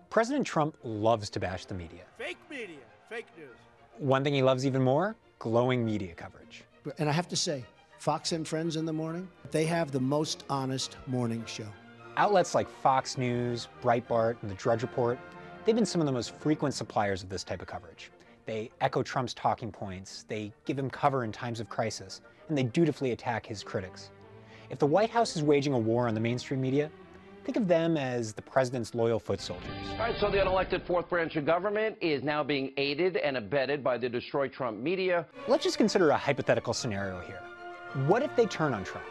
President Trump loves to bash the media. Fake media, fake news. One thing he loves even more, glowing media coverage. And I have to say, Fox and Friends in the morning, they have the most honest morning show. Outlets like Fox News, Breitbart, and The Drudge Report, they've been some of the most frequent suppliers of this type of coverage. They echo Trump's talking points, they give him cover in times of crisis, and they dutifully attack his critics. If the White House is waging a war on the mainstream media, think of them as the president's loyal foot soldiers. All right, so the unelected fourth branch of government is now being aided and abetted by the Destroy Trump media. Let's just consider a hypothetical scenario here. What if they turn on Trump?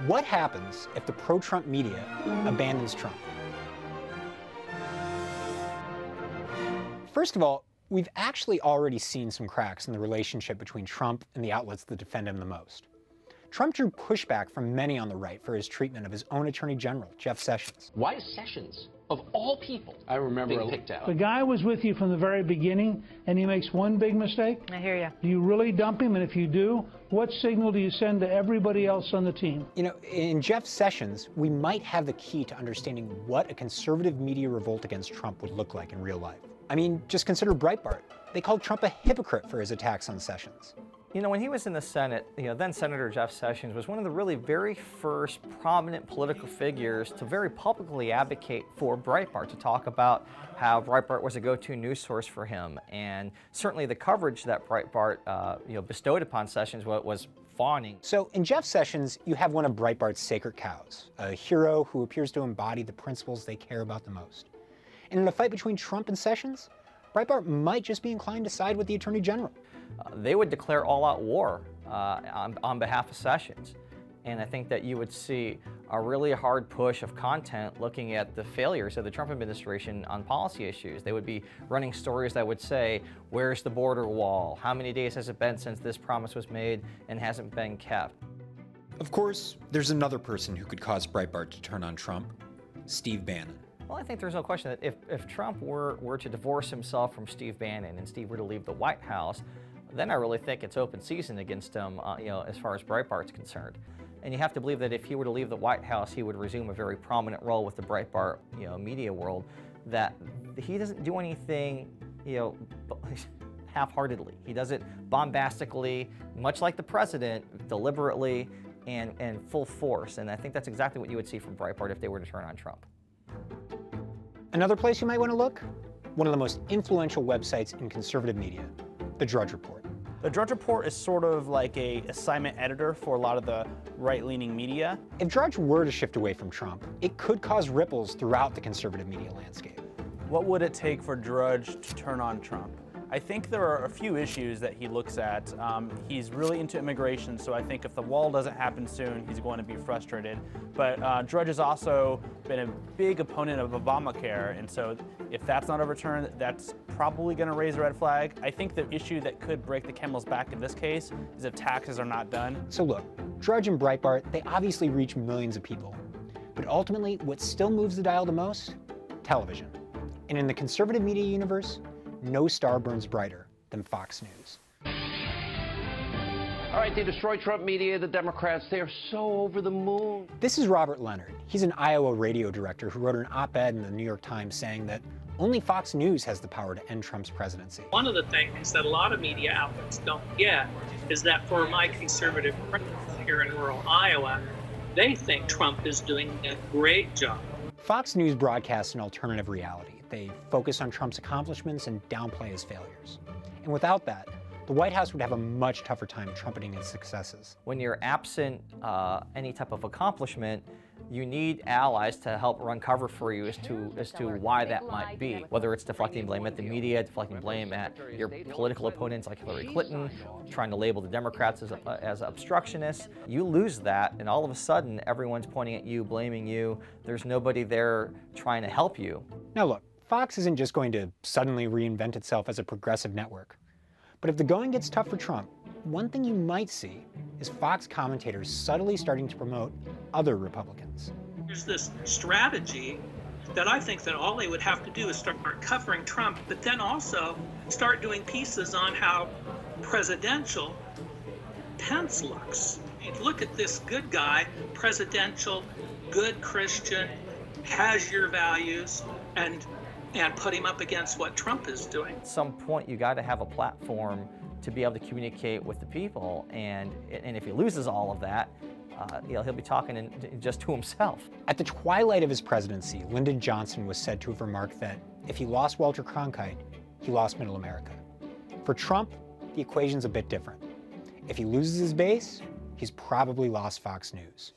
What happens if the pro-Trump media abandons Trump? First of all, we've actually already seen some cracks in the relationship between Trump and the outlets that defend him the most. Trump drew pushback from many on the right for his treatment of his own Attorney General, Jeff Sessions. Why is Sessions, of all people, being picked out? The guy was with you from the very beginning, and he makes one big mistake. I hear you. Do you really dump him? And if you do, what signal do you send to everybody else on the team? You know, in Jeff Sessions, we might have the key to understanding what a conservative media revolt against Trump would look like in real life. I mean, just consider Breitbart. They called Trump a hypocrite for his attacks on Sessions. You know, when he was in the Senate, then Senator Jeff Sessions was one of the really very first prominent political figures to very publicly advocate for Breitbart, to talk about how Breitbart was a go-to news source for him. And certainly the coverage that Breitbart bestowed upon Sessions was fawning. So in Jeff Sessions, you have one of Breitbart's sacred cows, a hero who appears to embody the principles they care about the most. And in a fight between Trump and Sessions, Breitbart might just be inclined to side with the Attorney General. They would declare all-out war on behalf of Sessions. And I think that you would see a really hard push of content looking at the failures of the Trump administration on policy issues. They would be running stories that would say, where's the border wall? How many days has it been since this promise was made and hasn't been kept? Of course, there's another person who could cause Breitbart to turn on Trump, Steve Bannon. Well, I think there's no question that if Trump were to divorce himself from Steve Bannon and Steve were to leave the White House, then I really think it's open season against him, as far as Breitbart's concerned. And you have to believe that if he were to leave the White House, he would resume a very prominent role with the Breitbart, media world. That he doesn't do anything, half-heartedly. He does it bombastically, much like the president, deliberately and full force. And I think that's exactly what you would see from Breitbart if they were to turn on Trump. Another place you might want to look? One of the most influential websites in conservative media, The Drudge Report. The Drudge Report is sort of like an assignment editor for a lot of the right-leaning media. If Drudge were to shift away from Trump, it could cause ripples throughout the conservative media landscape. What would it take for Drudge to turn on Trump? I think there are a few issues that he looks at. He's really into immigration, so I think if the wall doesn't happen soon, he's going to be frustrated. But Drudge has also been a big opponent of Obamacare, and so if that's not overturned, that's probably going to raise a red flag. I think the issue that could break the camel's back in this case is if taxes are not done. So look, Drudge and Breitbart, they obviously reach millions of people. But ultimately, what still moves the dial the most? Television. And in the conservative media universe, no star burns brighter than Fox News. All right, they destroy Trump media, the Democrats, they are so over the moon. This is Robert Leonard. He's an Iowa radio director who wrote an op-ed in the New York Times saying that only Fox News has the power to end Trump's presidency. One of the things that a lot of media outlets don't get is that for my conservative friends here in rural Iowa, they think Trump is doing a great job. Fox News broadcasts an alternative reality. They focus on Trump's accomplishments and downplay his failures. And without that, the White House would have a much tougher time trumpeting its successes. When you're absent any type of accomplishment, you need allies to help run cover for you as to why that might be. Whether it's deflecting blame at the media, deflecting blame at your political opponents like Hillary Clinton, trying to label the Democrats as obstructionists. You lose that, and all of a sudden, everyone's pointing at you, blaming you. There's nobody there trying to help you. Now look, Fox isn't just going to suddenly reinvent itself as a progressive network. But if the going gets tough for Trump, one thing you might see is Fox commentators subtly starting to promote other Republicans. There's this strategy that I think that all they would have to do is start covering Trump, but then also start doing pieces on how presidential Pence looks. Look at this good guy, presidential, good Christian, has your values, and and put him up against what Trump is doing. At some point, you got to have a platform to be able to communicate with the people, and if he loses all of that, he'll be talking just to himself. At the twilight of his presidency, Lyndon Johnson was said to have remarked that if he lost Walter Cronkite, he lost Middle America. For Trump, the equation's a bit different. If he loses his base, he's probably lost Fox News.